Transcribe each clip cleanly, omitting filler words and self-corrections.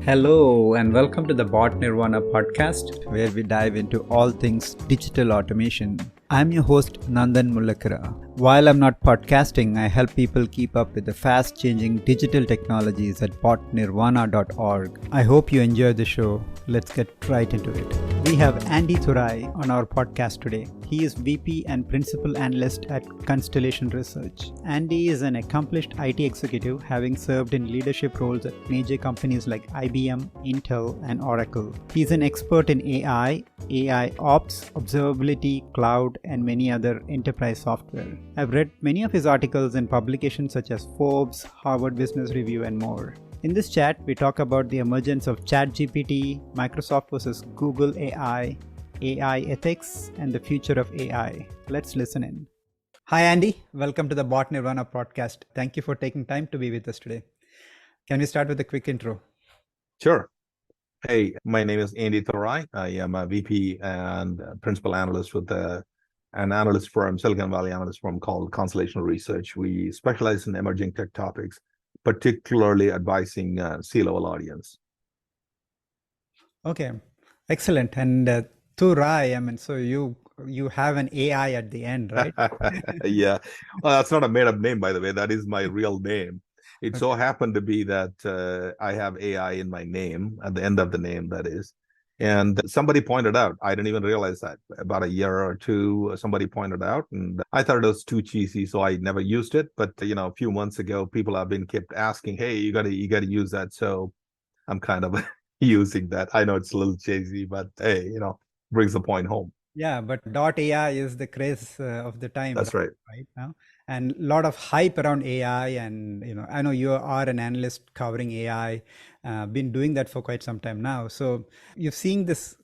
Hello, and welcome to the Bot Nirvana podcast, where we dive into all things digital automation. I'm your host, Nandan Mullakara. While I'm not podcasting, I help people keep up with the fast-changing digital technologies at botnirvana.org. I hope you enjoy the show. Let's get right into it. We have Andy Thurai on our podcast today. He is VP and Principal Analyst at Constellation Research. Andy is an accomplished IT executive, having served in leadership roles at major companies like IBM, Intel, and Oracle. He's an expert in AI, AIOps, Observability, Cloud, and many other enterprise software. I've read many of his articles in publications such as Forbes, Harvard Business Review, and more. In this chat, we talk about the emergence of ChatGPT, Microsoft versus Google AI, AI ethics, and the future of AI. Let's listen in. Hi, Andy. Welcome to the Bot Nirvana podcast. Thank you for taking time to be with us today. Can we start with a quick intro? Sure. Hey, my name is Andy Thurai. I am a VP and Principal Analyst with an analyst firm, Silicon Valley analyst firm called Constellation Research. We specialize in emerging tech topics, particularly advising C-level audience. Okay, excellent. And Thurai, so you have an AI at the end, right? Yeah. Well, that's not a made-up name, by the way. That is my real name. It so happened to be that I have AI in my name, at the end of the name, that is. And somebody pointed out, I didn't even realize that about a year or two, somebody pointed out, and I thought it was too cheesy, so I never used it. But, a few months ago, people have been kept asking, hey, you gotta use that. So I'm kind of using that. I know it's a little cheesy, but hey, brings the point home. Yeah, but .ai is the craze of the time. That's right. Right now, and a lot of hype around AI. And I know you are an analyst covering AI, been doing that for quite some time now. So you've seen this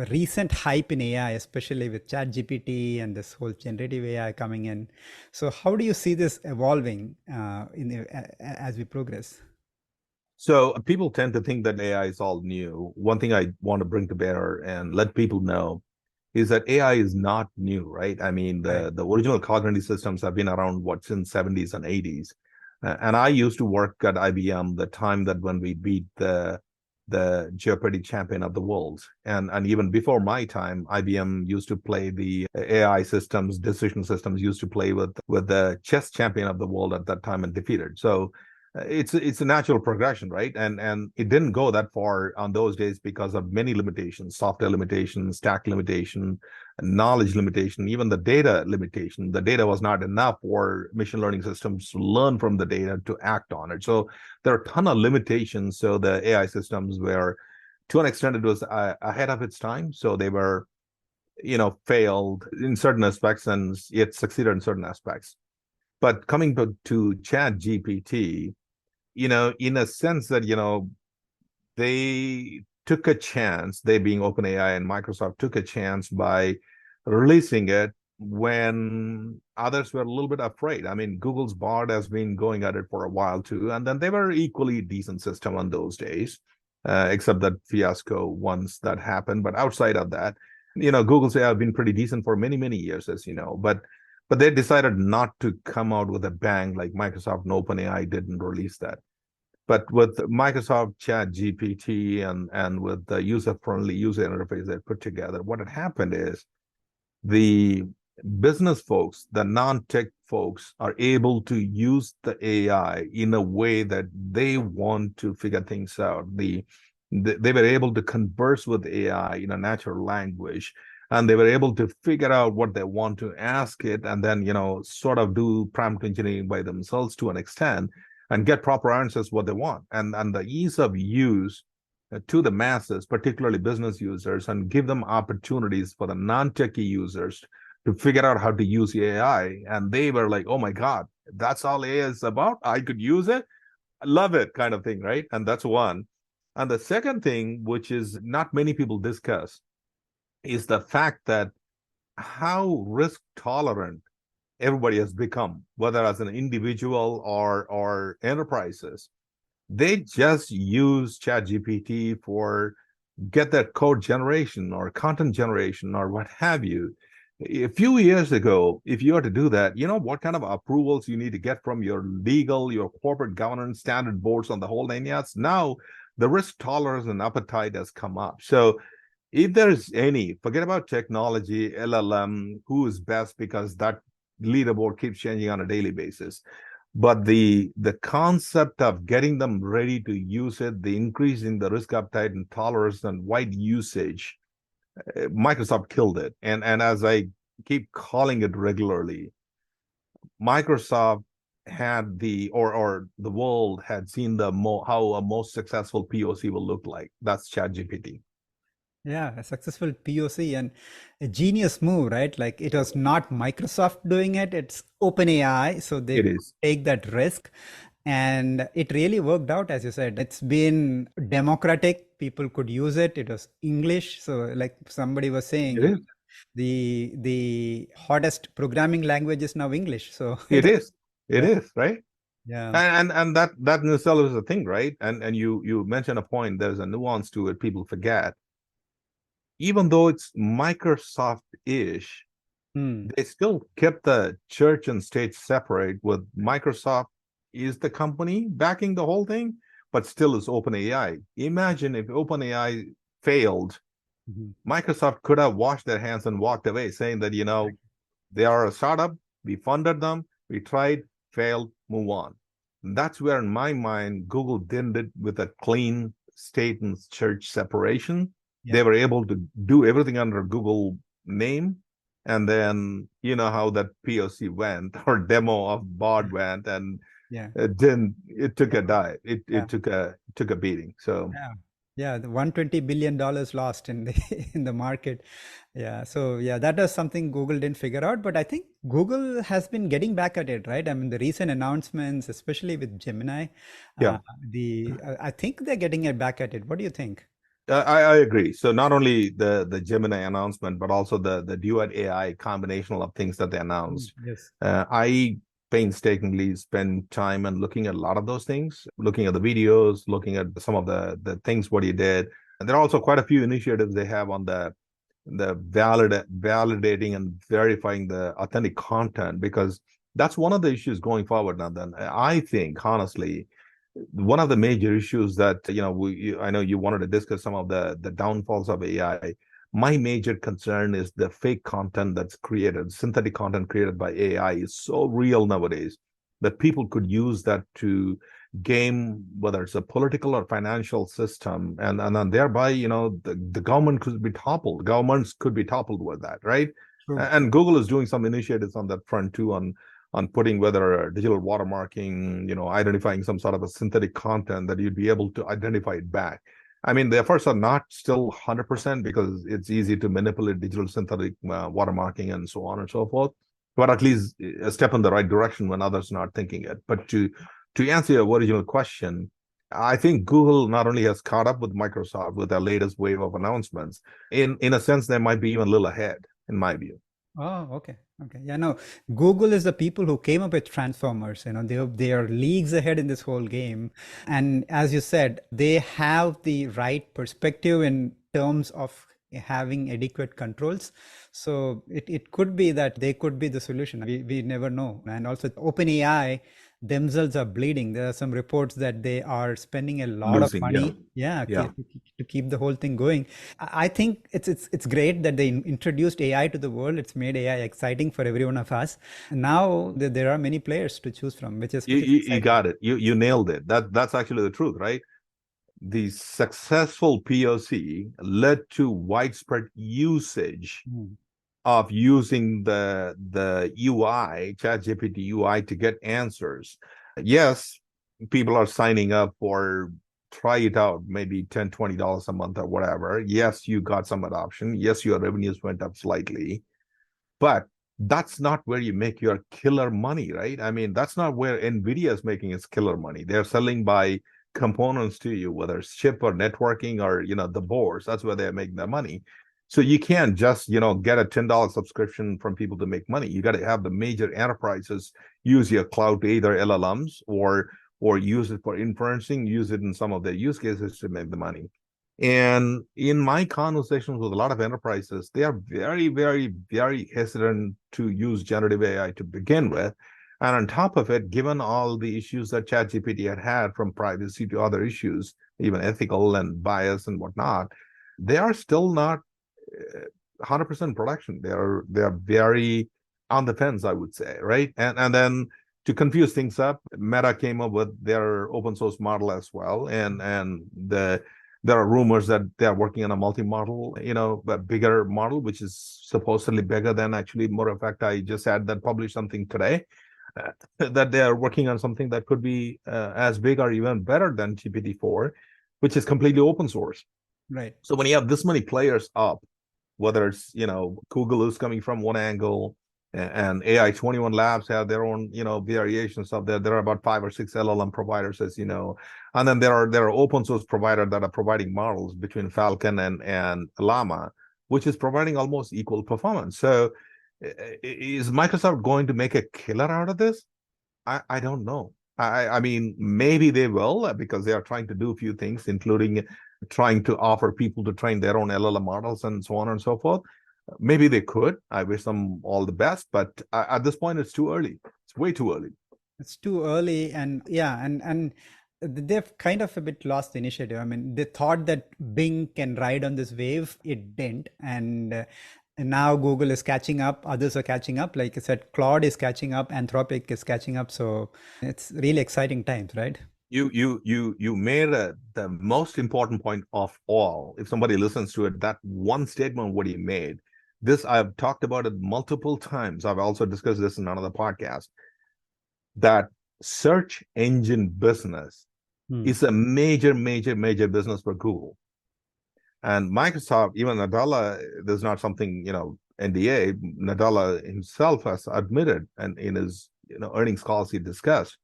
recent hype in AI, especially with ChatGPT and this whole generative AI coming in. So how do you see this evolving as we progress? So people tend to think that AI is all new. One thing I want to bring to bear and let people know is that AI is not new, right? I mean, the original cognitive systems have been around, since 70s and 80s. And I used to work at IBM the time that when we beat the Jeopardy champion of the world. And even before my time, IBM used to play the AI systems, decision systems, used to play with the chess champion of the world at that time and defeated. So it's a natural progression, right? And it didn't go that far on those days because of many limitations: software limitations, stack limitation, knowledge limitation, even the data limitation. The data was not enough for machine learning systems to learn from the data to act on it. So there are a ton of limitations. So the AI systems were, to an extent, it was ahead of its time. So they were, failed in certain aspects and yet succeeded in certain aspects. But coming to ChatGPT, in a sense that, they took a chance, they being OpenAI and Microsoft took a chance by releasing it when others were a little bit afraid. I mean, Google's Bard has been going at it for a while too, and then they were equally decent system on those days, except that fiasco once that happened. But outside of that, Google's AI have been pretty decent for many, many years, as you know. But they decided not to come out with a bang like Microsoft and OpenAI didn't release that. But with Microsoft ChatGPT and with the user-friendly user interface they put together, what had happened is the business folks, the non-tech folks, are able to use the AI in a way that they want to figure things out. They were able to converse with AI in a natural language, and they were able to figure out what they want to ask it, and then sort of do prompt engineering by themselves to an extent and get proper answers what they want. And the ease of use to the masses, particularly business users, and give them opportunities for the non-techie users to figure out how to use AI. And they were like, oh my God, that's all AI is about? I could use it? I love it, kind of thing, right? And that's one. And the second thing, which is not many people discuss, is the fact that how risk tolerant everybody has become, whether as an individual or enterprises. They just use ChatGPT for get that code generation or content generation or what have you. A few years ago, if you were to do that, you know what kind of approvals you need to get from your legal, your corporate governance, standard boards on the whole 9 yards. Now, the risk tolerance and appetite has come up. So if there's any, forget about technology, LLM, who is best, because that leaderboard keeps changing on a daily basis. But the concept of getting them ready to use it, the increase in the risk appetite and tolerance and wide usage, Microsoft killed it. And as I keep calling it regularly, Microsoft had or the world had seen how a most successful POC will look like. That's ChatGPT. Yeah, a successful POC and a genius move, right? Like it was not Microsoft doing it, it's OpenAI. So they It is. take that risk. And it really worked out, as you said. It's been democratic. People could use it. It was English. So like somebody was saying, It is. the hottest programming language is now English. So It is. It yeah, is, right? yeah. And that in itself is a thing, right? And you mentioned a point. There's a nuance to it. People forget. Even though it's Microsoft-ish, Hmm. they still kept the church and state separate. With Microsoft is the company backing the whole thing, but still is OpenAI. Imagine if OpenAI failed, Mhm. Microsoft could have washed their hands and walked away, saying that, they are a startup, we funded them, we tried, failed, move on. And that's where, in my mind, Google did it with a clean state and church separation. Yeah. They were able to do everything under Google name. And then you know how that POC went, or demo of Bard went, and Yeah. it took a dive. It Yeah. took a beating. So Yeah. Yeah, the $120 billion lost in the in the market. Yeah, so yeah, that was something Google didn't figure out, but I think Google has been getting back at it, right? I mean, the recent announcements, especially with Gemini, yeah. I think they're getting it back at it. What do you think? I agree. So not only the Gemini announcement, but also the Duet AI combination of things that they announced. Yes. I painstakingly spend time and looking at a lot of those things, looking at the videos, looking at some of the things what he did. And there are also quite a few initiatives they have on the validating and verifying the authentic content, because that's one of the issues going forward. Now, then I think honestly, one of the major issues that I know you wanted to discuss some of the downfalls of AI. My major concern is the fake content that's created, synthetic content created by AI is so real nowadays that people could use that to game, whether it's a political or financial system, and thereby the government could be toppled. Governments could be toppled with that, right? True. And Google is doing some initiatives on that front too, on putting whether digital watermarking, identifying some sort of a synthetic content that you'd be able to identify it back. I mean, the efforts are not still 100% because it's easy to manipulate digital synthetic watermarking and so on and so forth, but at least a step in the right direction when others are not thinking it. But to answer your original question, I think Google not only has caught up with Microsoft with their latest wave of announcements, in a sense, they might be even a little ahead, in my view. Oh, okay. Okay. Yeah, no. Google is the people who came up with transformers. They are leagues ahead in this whole game. And as you said, they have the right perspective in terms of having adequate controls. So it could be that they could be the solution. We never know. And also OpenAI themselves are bleeding. There are some reports that they are spending a lot of Losing, yeah. money, yeah, Yeah. to keep the whole thing going. I think it's great that they introduced AI to the world. It's made AI exciting for every one of us. Now there are many players to choose from, which is You exciting. got it. You nailed it. That's actually the truth, right? The successful POC led to widespread usage Mm. of using the UI, ChatGPT UI, to get answers. Yes, people are signing up for try it out, maybe $10, $20 a month or whatever. Yes, you got some adoption. Yes, your revenues went up slightly, but that's not where you make your killer money, right? I mean, that's not where Nvidia is making its killer money. They're selling by components to you, whether it's chip or networking or the boards. That's where they're making their money. So you can't just get a $10 subscription from people to make money. You got to have the major enterprises use your cloud to either LLMs or use it for inferencing, use it in some of their use cases to make the money. And in my conversations with a lot of enterprises, they are very, very, very hesitant to use generative AI to begin with. And on top of it, given all the issues that ChatGPT had from privacy to other issues, even ethical and bias and whatnot, they are still not 100% production. They are very on the fence, I would say, right? And then to confuse things up, Meta came up with their open source model as well, and there are rumors that they are working on a multi-model, a bigger model, which is supposedly bigger than actually. More of fact, I just had that published something today that they are working on something that could be as big or even better than GPT-4, which is completely open source. Right. So when you have this many players up, whether it's Google is coming from one angle, and AI 21 Labs have their own variations of that. There are about 5 or 6 LLM providers, as you know, and then there are open source providers that are providing models between Falcon and Llama, which is providing almost equal performance. So is Microsoft going to make a killer out of this? I don't know. I mean, maybe they will, because they are trying to do a few things, including trying to offer people to train their own LLM models and so on and so forth. Maybe they could. I wish them all the best, but at this point, it's too early. It's way too early. It's too early, and and they've kind of a bit lost the initiative. I mean, they thought that Bing can ride on this wave. It didn't, and now Google is catching up. Others are catching up. Like I said, Claude is catching up. Anthropic is catching up. So it's really exciting times, right? You made the most important point of all. If somebody listens to it, that one statement what he made. This, I've talked about it multiple times. I've also discussed this in another podcast, that search engine business is a major business for Google. And Microsoft, even Nadella, there's not something, NDA, Nadella himself has admitted, and in his earnings calls he discussed,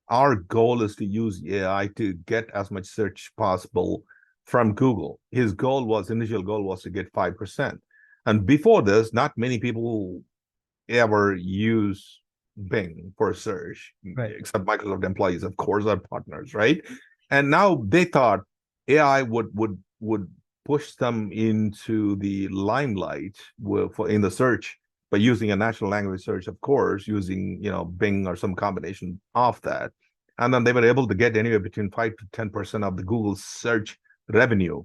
our goal is to use AI to get as much search possible from Google. His initial goal was to get 5%. And before this, not many people ever use Bing for search, right, except Microsoft employees, of course, are partners, right? And now they thought AI would push them into the limelight in the search by using a natural language search, of course, using Bing or some combination of that. And then they were able to get anywhere between 5 to 10% of the Google search revenue,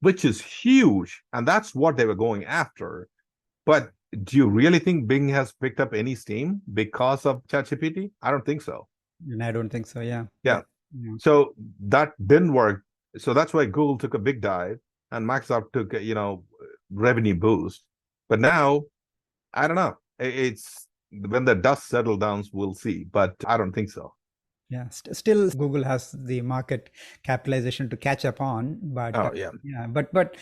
which is huge. And that's what they were going after. But do you really think Bing has picked up any steam because of ChatGPT? I don't think so. And I don't think so. Yeah. So that didn't work. So that's why Google took a big dive and Microsoft took a revenue boost. But now, I don't know. It's when the dust settles down, we'll see. But I don't think so. Yeah, still Google has the market capitalization to catch up on, but but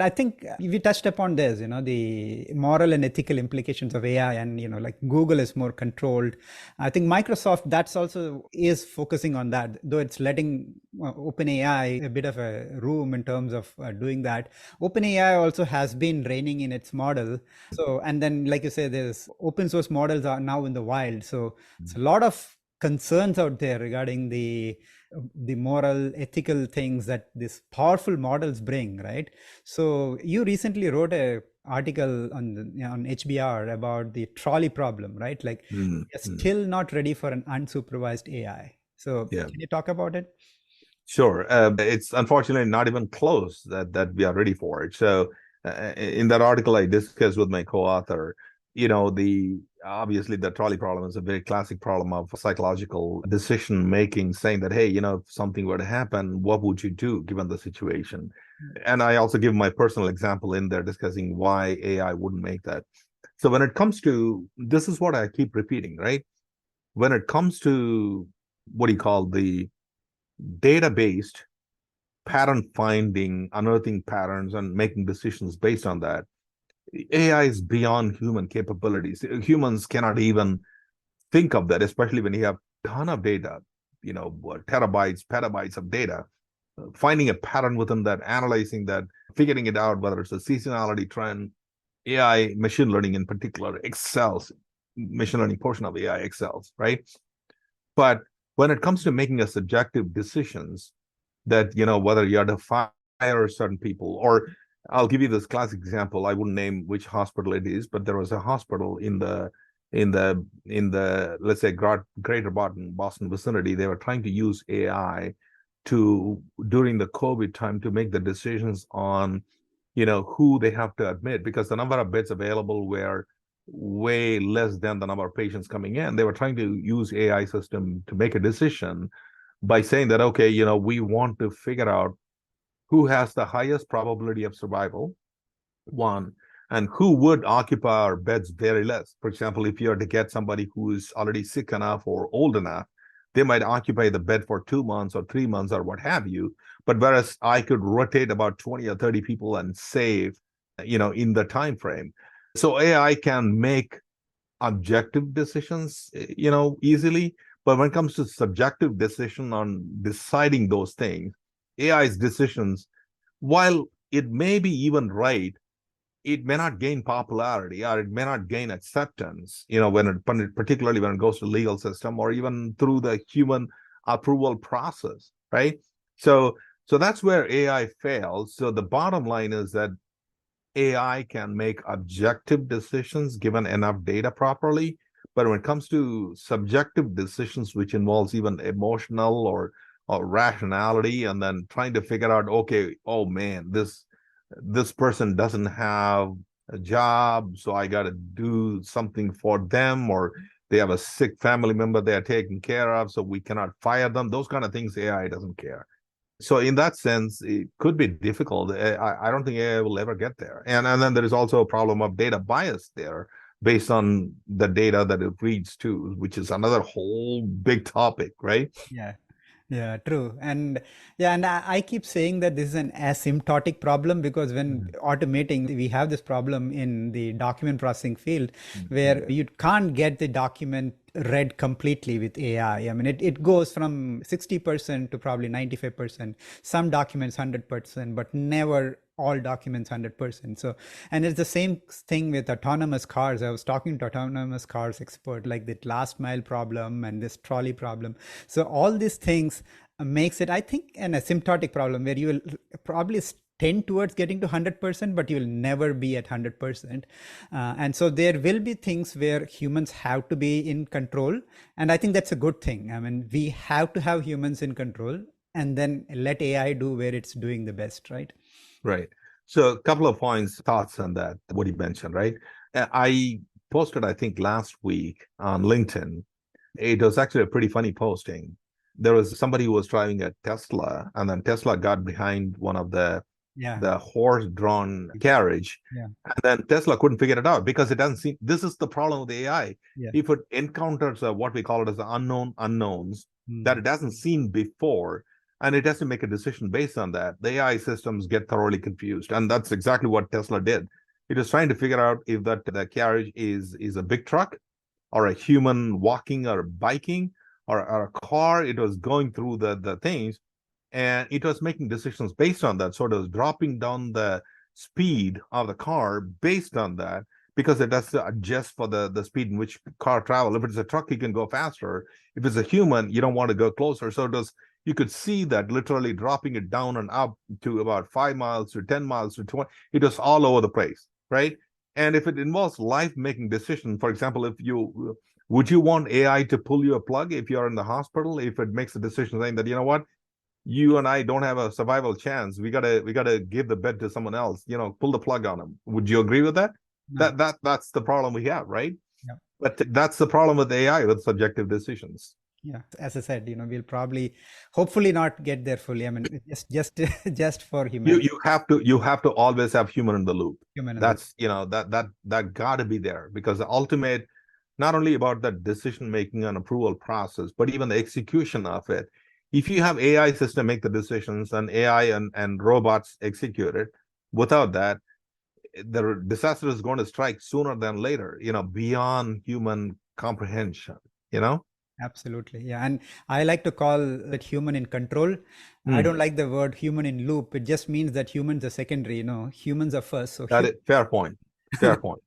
I think we touched upon this, the moral and ethical implications of AI, and like Google is more controlled. I think Microsoft that's also is focusing on that, though it's letting OpenAI a bit of a room in terms of doing that. OpenAI also has been reining in its model. So, and then like you say, there's open source models are now in the wild. So it's a lot of concerns out there regarding the moral, ethical things that these powerful models bring, right? So you recently wrote a article on HBR about the trolley problem, right? Like we're still not ready for an unsupervised AI. So can you talk about it? Sure. It's unfortunately not even close that we are ready for it. So in that article I discussed with my co-author, obviously the trolley problem is a very classic problem of psychological decision making, saying that, hey, if something were to happen, what would you do given the situation? And I also give my personal example in there discussing why AI wouldn't make that. So when it comes to, this is what I keep repeating, right? When it comes to what do you call the data-based pattern finding, unearthing patterns and making decisions based on that, AI is beyond human capabilities. Humans cannot even think of that, especially when you have a ton of data, terabytes, petabytes of data. Finding a pattern within that, analyzing that, figuring it out, whether it's a seasonality trend, AI, machine learning in particular, excels. Machine learning portion of AI excels, right? But when it comes to making a subjective decisions that, whether you are to fire certain people, or I'll give you this classic example. I wouldn't name which hospital it is, but there was a hospital in the in the let's say greater Boston vicinity, they were trying to use AI to during the COVID time to make the decisions on who they have to admit, because the number of beds available were way less than the number of patients coming in. They were trying to use AI system to make a decision by saying that, okay, we want to figure out who has the highest probability of survival, one, and who would occupy our beds very less. For example, if you are to get somebody who is already sick enough or old enough, they might occupy the bed for 2 months or 3 months or what have you. But whereas I could rotate about 20 or 30 people and save, in the time frame. So AI can make objective decisions, easily. But when it comes to subjective decision on deciding those things, AI's decisions, while it may be even right, it may not gain popularity or it may not gain acceptance, particularly when it goes to legal system or even through the human approval process, right? So that's where AI fails. So the bottom line is that AI can make objective decisions given enough data properly, but when it comes to subjective decisions, which involves even emotional or rationality, and then trying to figure out, okay, oh man, this person doesn't have a job, so I got to do something for them, or they have a sick family member they are taking care of, so we cannot fire them. Those kind of things, AI doesn't care. So in that sense, it could be difficult. I don't think AI will ever get there. And then there is also a problem of data bias there based on the data that it reads too, which is another whole big topic, right? Yeah. Yeah, true. And yeah, and I keep saying that this is an asymptotic problem, because when automating, we have this problem in the document processing field where you can't get the document read completely with AI. I mean, it goes from 60% to probably 95%, some documents 100%, but never all documents 100%. So, and it's the same thing with autonomous cars. I was talking to autonomous cars expert, like the last mile problem and this trolley problem. So all these things makes it, I think, an asymptotic problem where you will probably tend towards getting to 100%, but you will never be at 100%. And so there will be things where humans have to be in control. And I think that's a good thing. I mean, we have to have humans in control and then let AI do where it's doing the best, right? Right. So a couple of points, thoughts on that, what you mentioned, right? I posted, I think, last week on LinkedIn. It was actually a pretty funny posting. There was somebody who was driving a Tesla, and then Tesla got behind one of the horse-drawn carriage. Yeah. And then Tesla couldn't figure it out because it doesn't seem, this is the problem with AI. Yeah. If it encounters what we call it as the unknown unknowns that it hasn't seen before, and it has to make a decision based on that, the AI systems get thoroughly confused. And that's exactly what Tesla did. It was trying to figure out if the carriage is a big truck or a human walking or biking or a car. It was going through the things, and it was making decisions based on that. So it was dropping down the speed of the car based on that, because it has to adjust for the speed in which car travel. If it's a truck, you can go faster. If it's a human, you don't want to go closer. So it was, you could see that literally dropping it down and up to about 5 miles to 10 miles to 20. It was all over the place, right? And if it involves life-making decision, for example, would you want AI to pull you a plug if you're in the hospital? If it makes a decision saying that, you know what, you and I don't have a survival chance, we gotta give the bed to someone else, pull the plug on them. Would you agree with that? No. That's the problem we have, right? Yep. But that's the problem with AI, with subjective decisions. Yeah, as I said, we'll probably, hopefully, not get there fully. I mean, just for humanity. You have to always have human in the loop. Human in That's that got to be there, because the ultimate, not only about the decision making and approval process, but even the execution of it. If you have AI system make the decisions and AI and robots execute it, without that, the disaster is going to strike sooner than later, beyond human comprehension, Absolutely. Yeah. And I like to call it human in control. I don't like the word human in loop. It just means that humans are secondary, humans are first. So fair point. Fair point.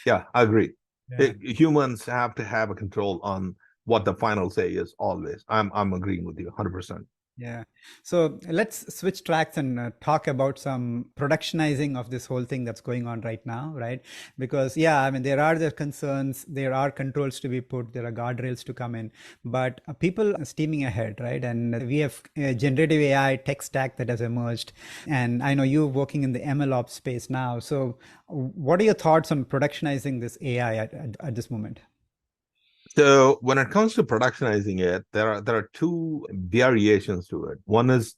Yeah, I agree. Yeah. Humans have to have a control on what the final say is always. I'm agreeing with you 100%. Yeah. So let's switch tracks and talk about some productionizing of this whole thing that's going on right now, right? Because, yeah, I mean, there are the concerns, there are controls to be put, there are guardrails to come in, but people are steaming ahead, right? And we have a generative AI tech stack that has emerged. And I know you're working in the MLOps space now. So, what are your thoughts on productionizing this AI at this moment? So when it comes to productionizing it, there are two variations to it. One is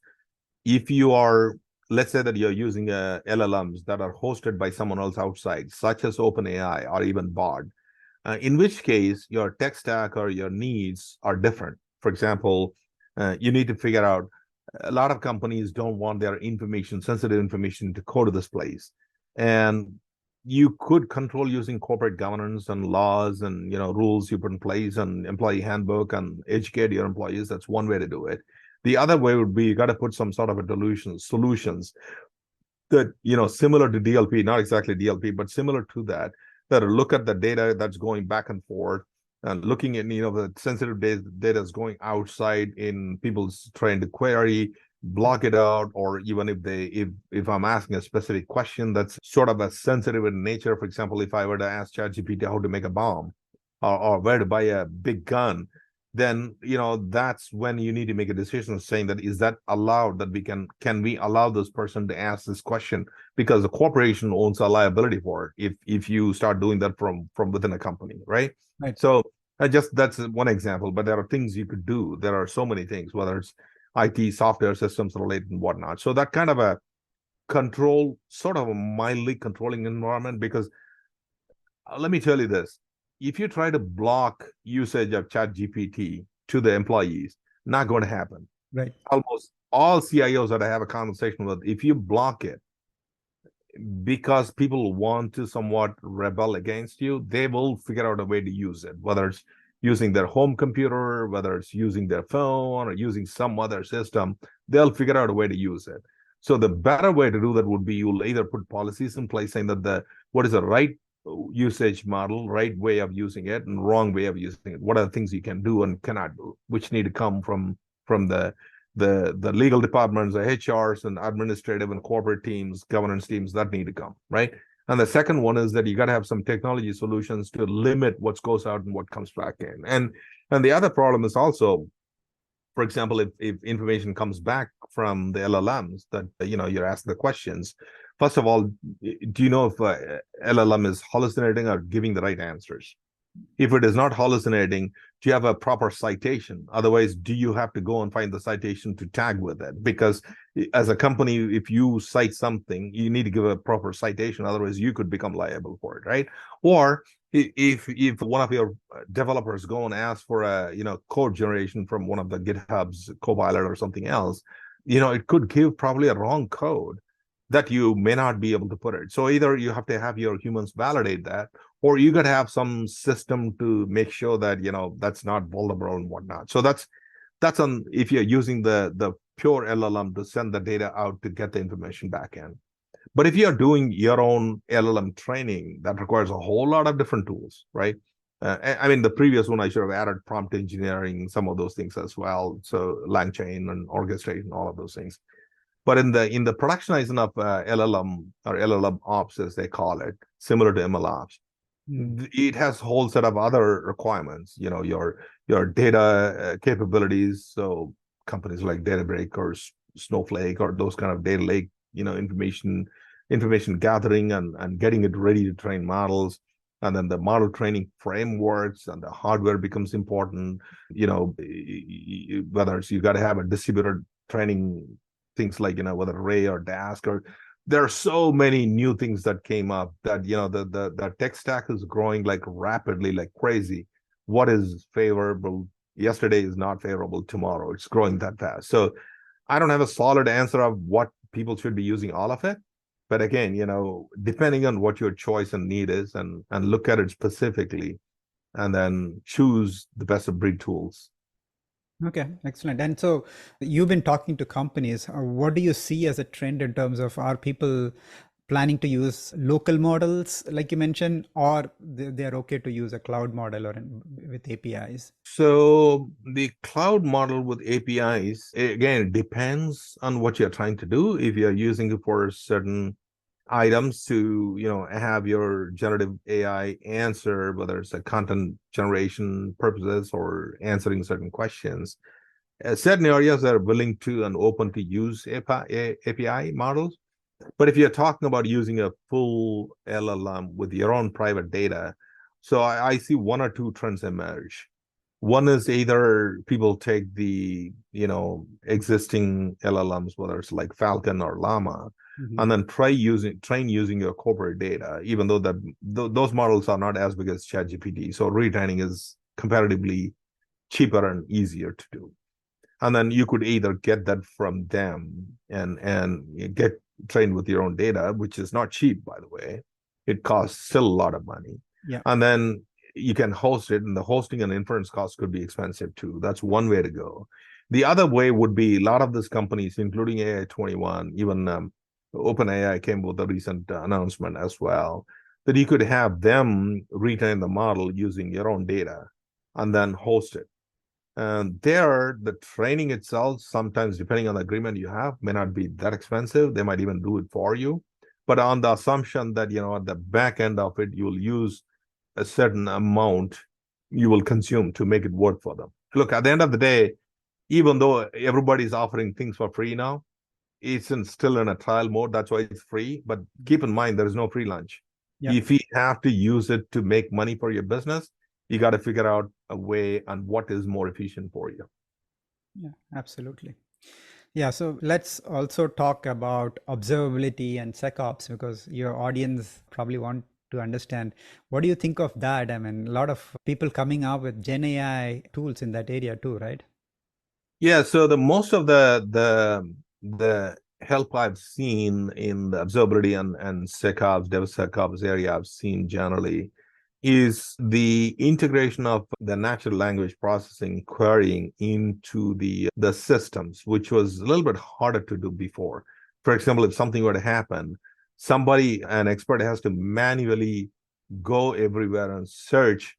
if you are, let's say that you're using LLMs that are hosted by someone else outside, such as OpenAI or even Bard, in which case your tech stack or your needs are different. For example, you need to figure out a lot of companies don't want their information, sensitive information, to go to this place. And you could control using corporate governance and laws and rules you put in place and employee handbook and educate your employees. That's one way to do it. The other way would be you got to put some sort of a solutions that similar to DLP, not exactly DLP, but similar to that, that look at the data that's going back and forth and looking at the sensitive data is going outside in people's trying to query, block it out, or even if I'm asking a specific question that's sort of a sensitive in nature. For example, if I were to ask ChatGPT how to make a bomb or where to buy a big gun, then that's when you need to make a decision saying that is that allowed, that we can we allow this person to ask this question, because the corporation owns a liability for it if you start doing that from within a company, right? Right. So that's one example, but there are things you could do. There are so many things, whether it's IT software systems related and whatnot. So that kind of a control, sort of a mildly controlling environment, because let me tell you this. If you try to block usage of ChatGPT to the employees, not going to happen. Right. Almost all CIOs that I have a conversation with, if you block it because people want to somewhat rebel against you, they will figure out a way to use it, whether it's using their home computer, whether it's using their phone or using some other system, they'll figure out a way to use it. So the better way to do that would be you'll either put policies in place saying that what is the right usage model, right way of using it, and wrong way of using it. What are the things you can do and cannot do, which need to come from the legal departments, the HRs and administrative and corporate teams, governance teams that need to come, right? And the second one is that you got to have some technology solutions to limit what goes out and what comes back in. And the other problem is also, for example, if information comes back from the LLMs that you're asking the questions, first of all, do you know if LLM is hallucinating or giving the right answers? If it is not hallucinating, do you have a proper citation? Otherwise, do you have to go and find the citation to tag with it? Because as a company, if you cite something, you need to give a proper citation. Otherwise, you could become liable for it, right? Or if one of your developers go and ask for a code generation from one of the GitHub's Copilot or something else, it could give probably a wrong code that you may not be able to put it. So either you have to have your humans validate that, or you could have some system to make sure that that's not vulnerable and whatnot. So that's on if you're using the pure LLM to send the data out to get the information back in. But if you're doing your own LLM training, that requires a whole lot of different tools, right? I mean, the previous one I should have added prompt engineering, some of those things as well. So LangChain and orchestration, all of those things. But in the productionizing of LLM or LLM ops, as they call it, similar to MLOps, it has a whole set of other requirements. Your data capabilities. So companies like Databricks or Snowflake or those kind of data lake, information gathering and getting it ready to train models. And then the model training frameworks and the hardware becomes important. Whether it's you got to have a distributed training, things like whether Ray or Dask, or there are so many new things that came up that the tech stack is growing like rapidly, like crazy. What is favorable yesterday is not favorable tomorrow. It's growing that fast. So I don't have a solid answer of what people should be using all of it. But again, depending on what your choice and need is, and look at it specifically, and then choose the best of breed tools. Okay, excellent. And so you've been talking to companies. What do you see as a trend in terms of are people planning to use local models, like you mentioned, or they're okay to use a cloud model or with APIs? So the cloud model with APIs, again, it depends on what you're trying to do. If you're using it for certain items to, have your generative AI answer, whether it's a content generation purposes or answering certain questions, certain areas are willing to and open to use API models. But if you're talking about using a full LLM with your own private data, so I see one or two trends emerge. One is either people take the, existing LLMs, whether it's like Falcon or Llama, and then train using your corporate data, even though those models are not as big as ChatGPT. So retraining is comparatively cheaper and easier to do. And then you could either get that from them and get trained with your own data, which is not cheap, by the way. It costs still a lot of money. Yeah. And then you can host it, and the hosting and inference costs could be expensive too. That's one way to go. The other way would be a lot of these companies, including AI21, even OpenAI came with a recent announcement as well, that you could have them retrain the model using your own data and then host it. And there, the training itself, sometimes depending on the agreement you have, may not be that expensive. They might even do it for you. But on the assumption that, at the back end of it, you'll use a certain amount you will consume to make it work for them. Look, at the end of the day, even though everybody's offering things for free now, it's still in a trial mode. That's why it's free. But keep in mind, there is no free lunch. Yeah. If you have to use it to make money for your business, you got to figure out a way on what is more efficient for you. Yeah, absolutely. Yeah, so let's also talk about observability and SecOps, because your audience probably want to understand. What do you think of that? I mean, a lot of people coming up with Gen AI tools in that area too, right? Yeah, so the most of the help I've seen in the observability and SecOps, DevSecOps area I've seen generally is the integration of the natural language processing querying into the systems, which was a little bit harder to do before. For example, if something were to happen, an expert has to manually go everywhere and search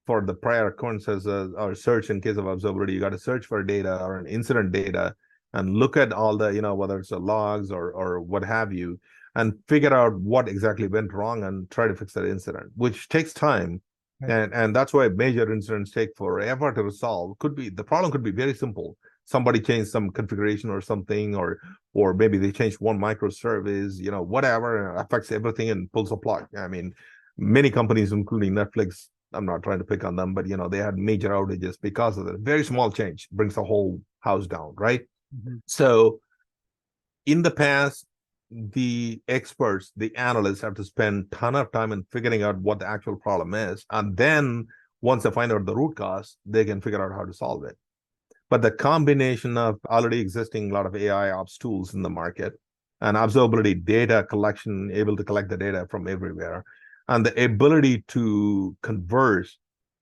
for the prior occurrences or search in case of observability. You got to search for data or an incident data and look at all the, whether it's the logs or what have you, and figure out what exactly went wrong and try to fix that incident, which takes time. Right. And that's why major incidents take forever to resolve. The problem could be very simple. Somebody changed some configuration or something, or maybe they changed one microservice, whatever, affects everything and pulls a plug. I mean, many companies, including Netflix, I'm not trying to pick on them, but they had major outages because of that. Very small change brings the whole house down, right? So in the past, the experts, the analysts have to spend a ton of time in figuring out what the actual problem is. And then once they find out the root cause, they can figure out how to solve it. But the combination of already existing a lot of AIOps tools in the market and observability data collection, able to collect the data from everywhere, and the ability to converse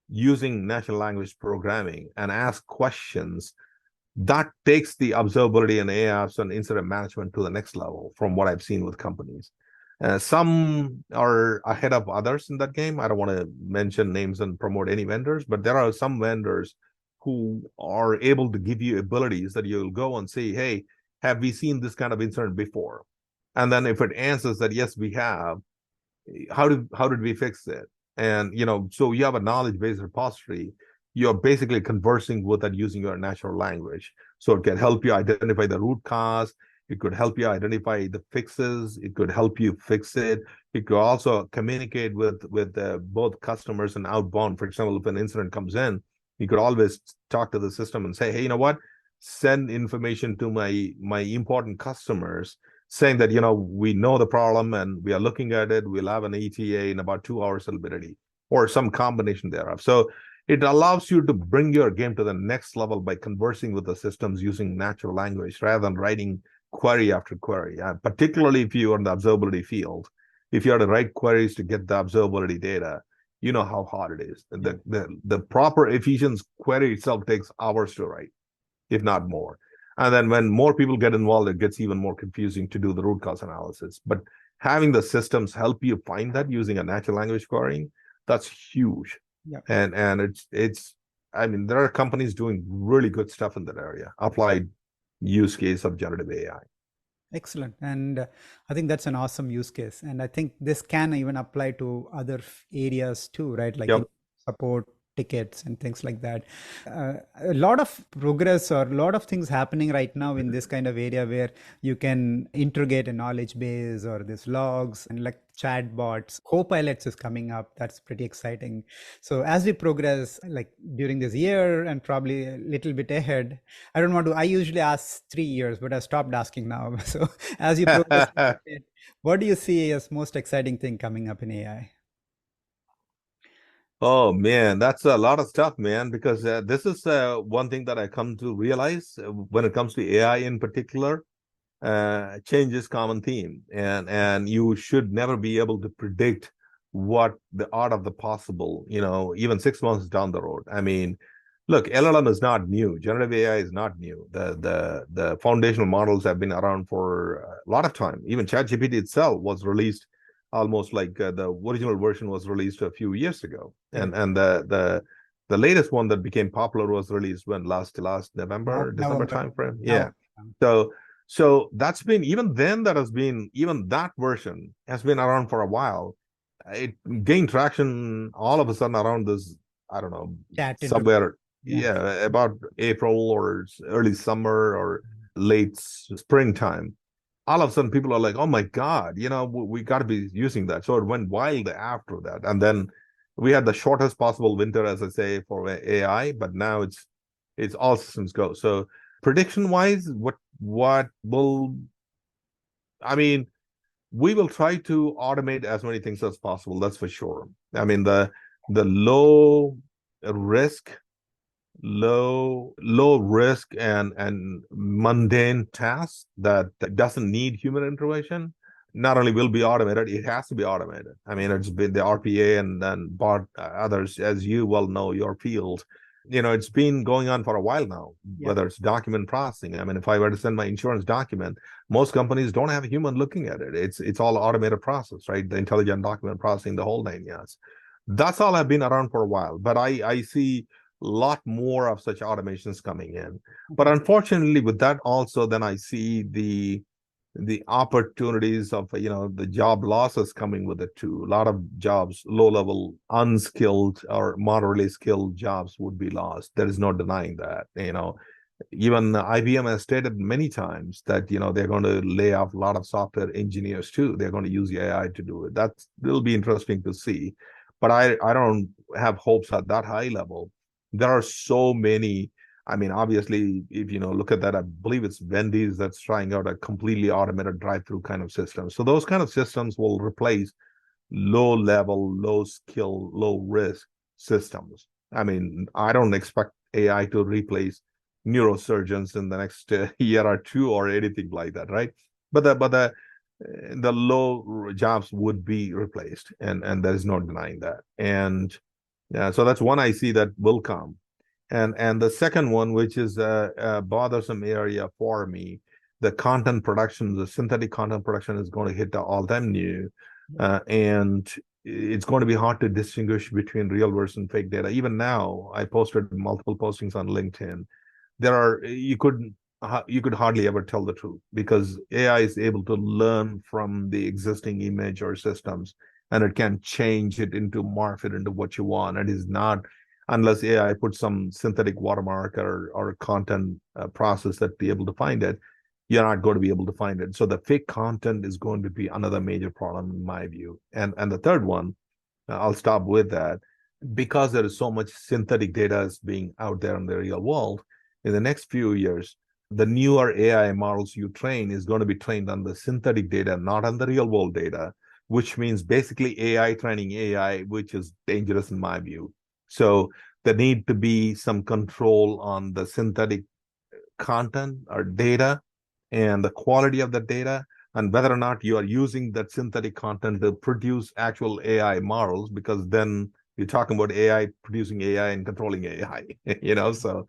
using natural language programming and ask questions, that takes the observability and AIOps and incident management to the next level from what I've seen with companies. Some are ahead of others in that game. I don't want to mention names and promote any vendors, but there are some vendors who are able to give you abilities that you'll go and say, hey, have we seen this kind of incident before? And then if it answers that, yes, we have, how did we fix it? And, so you have a knowledge-based repository. You're basically conversing with that using your natural language. So it can help you identify the root cause. It could help you identify the fixes. It could help you fix it. It could also communicate with both customers and outbound. For example, if an incident comes in, you could always talk to the system and say, hey, you know what? Send information to my important customers saying that, we know the problem and we are looking at it. We'll have an ETA in about 2 hours, it'll be ready, or some combination thereof. So it allows you to bring your game to the next level by conversing with the systems using natural language rather than writing query after query. Particularly if you are in the observability field, if you are to write queries to get the observability data, you know how hard it is. The proper efficient query itself takes hours to write, if not more. And then when more people get involved, it gets even more confusing to do the root cause analysis. But having the systems help you find that using a natural language querying, that's huge. Yeah. And it's I mean, there are companies doing really good stuff in that area, applied use case of generative AI. Excellent. And I think that's an awesome use case. And I think this can even apply to other areas too, right? Like Yep. in support tickets and things like that. A lot of progress or a lot of things happening right now in this kind of area where you can integrate a knowledge base or this logs and like chatbots. Copilots is coming up. That's pretty exciting. So as we progress, like during this year and probably a little bit ahead, I don't want to, I usually ask 3 years, but I stopped asking now. So as you progress, what do you see as most exciting thing coming up in AI? Oh man, that's a lot of stuff, man, because this is one thing that I come to realize when it comes to AI in particular. Change is common theme, and you should never be able to predict what the art of the possible, even 6 months down the road. I mean, look, LLM is not new. Generative AI is not new. The foundational models have been around for a lot of time. Even ChatGPT itself was released almost like the original version was released a few years ago, and the latest one that became popular was released when last November, December timeframe. Yeah. So that's been, even then, even that version has been around for a while. It gained traction all of a sudden around this, I don't know, somewhere, yeah, about April or early summer or late springtime. All of a sudden people are like, oh my God, we got to be using that. So it went wild after that. And then we had the shortest possible winter, as I say, for AI, but now it's all systems go. So prediction wise, what will, I mean, we will try to automate as many things as possible. That's for sure. I mean, the low risk, low risk and mundane tasks that doesn't need human intervention not only will be automated, it has to be automated. I mean, it's been the RPA and then bot others, as you well know, your field. It's been going on for a while now, whether it's document processing. I mean, if I were to send my insurance document, most companies don't have a human looking at it. It's all automated process, right? The intelligent document processing, the whole nine yards. That's all have been around for a while, but I see a lot more of such automations coming in. But unfortunately, with that also, then I see the opportunities of the job losses coming with it too. A lot of jobs, low level, unskilled or moderately skilled jobs would be lost. There is no denying that. Even IBM has stated many times that they're going to lay off a lot of software engineers too. They're going to use AI to do it. Will be interesting to see, but I don't have hopes at that high level. There are so many. I mean, obviously, if look at that, I believe it's Wendy's that's trying out a completely automated drive-through kind of system. So those kind of systems will replace low-level, low-skill, low-risk systems. I mean, I don't expect AI to replace neurosurgeons in the next year or two or anything like that, right? But the low jobs would be replaced, and there is no denying that. And yeah, so that's one I see that will come. And the second one, which is a bothersome area for me, the content production, the synthetic content production is going to hit the all-time new, and it's going to be hard to distinguish between real versus fake data. Even now, I posted multiple postings on LinkedIn. You could hardly ever tell the truth because AI is able to learn from the existing image or systems, and it can change it morph it into what you want. It is not, unless AI puts some synthetic watermark or content process that be able to find it, you're not going to be able to find it. So the fake content is going to be another major problem in my view. And the third one, I'll stop with that, because there is so much synthetic data is being out there in the real world. In the next few years, the newer AI models you train is going to be trained on the synthetic data, not on the real world data, which means basically AI training AI, which is dangerous in my view. So there need to be some control on the synthetic content or data and the quality of the data, and whether or not you are using that synthetic content to produce actual AI models, because then you're talking about AI producing AI and controlling AI. So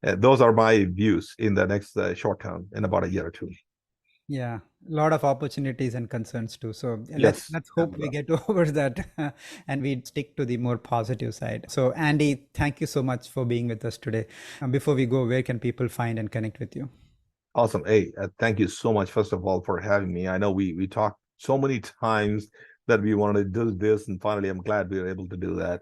those are my views in the next short term, in about a year or two. Yeah, a lot of opportunities and concerns too. So let's Yes. hope we get over that and we stick to the more positive side. So Andy, thank you so much for being with us today. Before we go, where can people find and connect with you? Awesome. Hey, thank you so much, first of all, for having me. I know we talked so many times that we wanted to do this, and finally, I'm glad we were able to do that.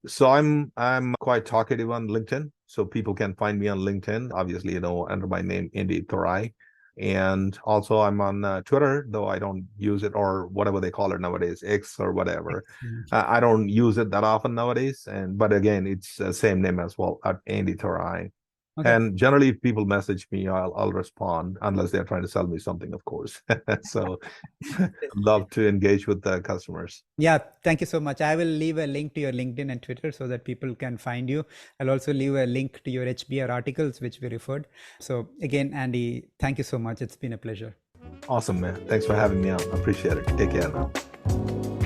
So I'm quite talkative on LinkedIn, so people can find me on LinkedIn. Obviously, under my name, Indy Thurai, and also I'm on Twitter, though I don't use it, or whatever they call it nowadays, X or whatever. Excellent. I don't use it that often nowadays, but again, it's the same name as well, at Andy Thurai. Okay. And generally, if people message me, I'll respond unless they're trying to sell me something, of course. So love to engage with the customers. Yeah, thank you so much. I will leave a link to your LinkedIn and Twitter so that people can find you. I'll also leave a link to your HBR articles, which we referred. So again, Andy, thank you so much. It's been a pleasure. Awesome, man. Thanks for having me on. I appreciate it. Take care now.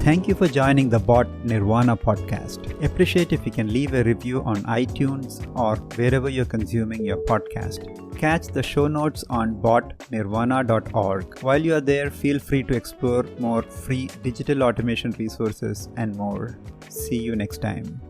Thank you for joining the Bot Nirvana podcast. Appreciate if you can leave a review on iTunes or wherever you're consuming your podcast. Catch the show notes on botnirvana.org. While you are there, feel free to explore more free digital automation resources and more. See you next time.